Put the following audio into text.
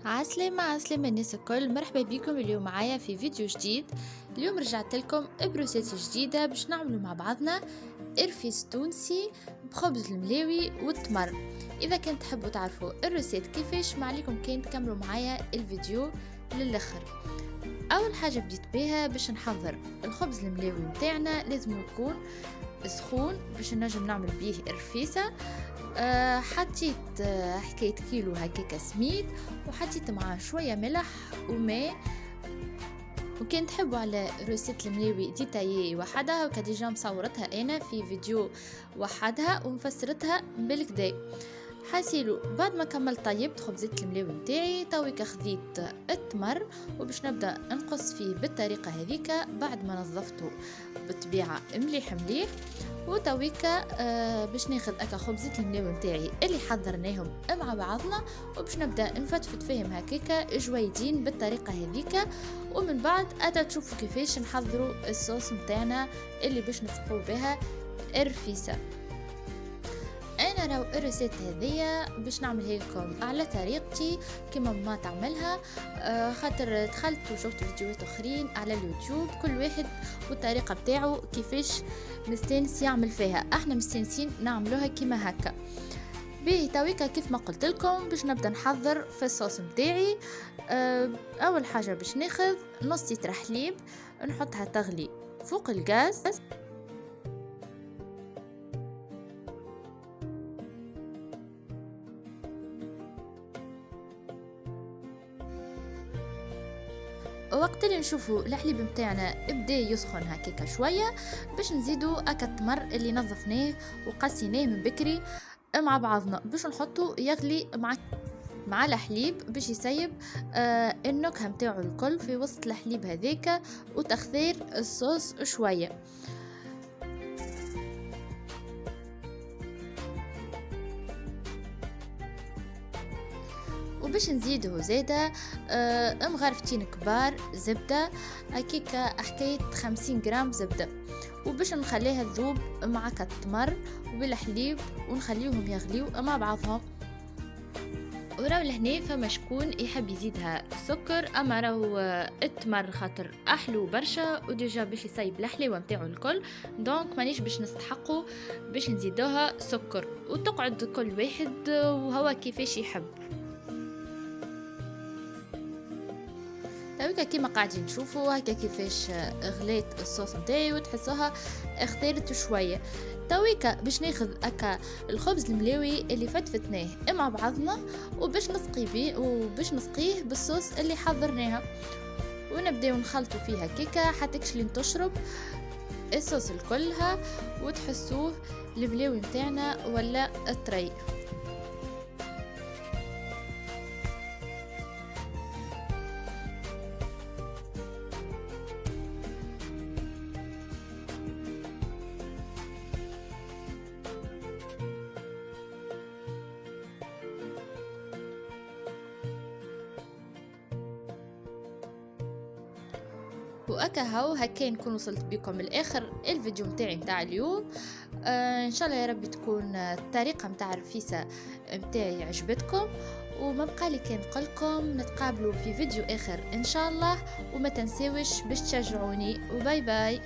عسلامة عسلامة الناس الكل، مرحبا بكم اليوم معايا في فيديو جديد. اليوم رجعت لكم بروسيس جديدة باش نعملوا مع بعضنا إرفيس تونسي بخبز الملاوي والتمر. إذا كنت تحبوا تعرفوا الروسيت كيفاش، ما عليكم كان تكملوا معايا الفيديو للآخر. أول حاجة بديت بها باش نحضر الخبز الملاوي متاعنا، لازم يكون سخون باش نجم نعمل بيه إرفيسة. حطيت حكاية كيلو هكاكا سميد، وحطيت معاه شوية ملح وماء. وكان تحبوا على روسيت الملاوي ديتايي وحدها، وكا ديجا مصورتها انا في فيديو وحدها ومفسرتها بالكدا. حاسيلو بعد ما كملت طيبت خبزت الملاوي نتاعي، تويك خذيت التمر وباش نبدا نقص فيه بالطريقه هذيك بعد ما نظفته بالطبيعه مليح مليح. وتويكا باش ناخذ اكا خبزة الملاوي نتاعي اللي حضرناهم مع بعضنا، وباش نبدا نفتفت فيهم هكاكا جويدين بالطريقه هذيك. ومن بعد اتا تشوفوا كيفاش نحضروا الصوص نتاعنا اللي باش نسقوا بها الرفيسه. انا راو الريسيت هذيا باش نعملها لكم على طريقتي كما ما تعملها. خاطر دخلت وشفت فيديوهات اخرين على اليوتيوب، كل واحد والطريقه بتاعه كيفاش مستانس يعمل فيها. احنا مستانسين نعملوها كما هكا. باهي تويكا كيف ما قلت لكم باش نبدا نحضر في الصوص نتاعي. اول حاجه باش ناخذ نص لتر حليب، نحطها تغلي فوق الغاز. وقت اللي نشوفوا الحليب متاعنا بدا يسخن هكاكا شويه، باش نزيدوا اكا التمر اللي نظفناه وقسيناه من بكري مع بعضنا، باش نحطه يغلي مع الحليب باش يسيب النكهه متاعو الكل في وسط الحليب هذاك وتخثير الصوص شويه. وباش نزيده زيادة مغرفتين كبار زبدة هكيكا، حكاية 50 جرام زبدة. وباش نخليها تذوب مع التمر وبالحليب ونخليهم يغليو مع بعضهم. وراو لهنا فما شكون يحب يزيدها سكر، اما راو التمر خاطر احلو برشا وديجا باش يسيب الحلاوه نتاعو الكل، دونك مانيش باش نستحقوا باش نزيدوها سكر. وتقعد كل واحد وهو كيفاش يحب. تويكا كيما قاعدين نشوفوا هكا كيفاش غليت الصوص نتاعي وتحسوها اختارت شويه. تويكا باش ناخذ اكا الخبز الملاوي اللي فتفتناه مع بعضنا وباش نسقيه بالصوص اللي حضرناها، ونبداو نخلطوا فيها كيكا حتى كشلين تشرب الصوص الكلها وتحسوه الملاوي نتاعنا ولا الطري. وأكا هاو هكا نكون وصلت بكم الاخر الفيديو متاعي متاع اليوم. ان شاء الله يا رب تكون الطريقه متاع الرفيسه متاعي عجبتكم، وما بقى لي كان نقولكم نتقابلوا في فيديو اخر ان شاء الله، وما تنساوش باش تشجعوني، وباي باي.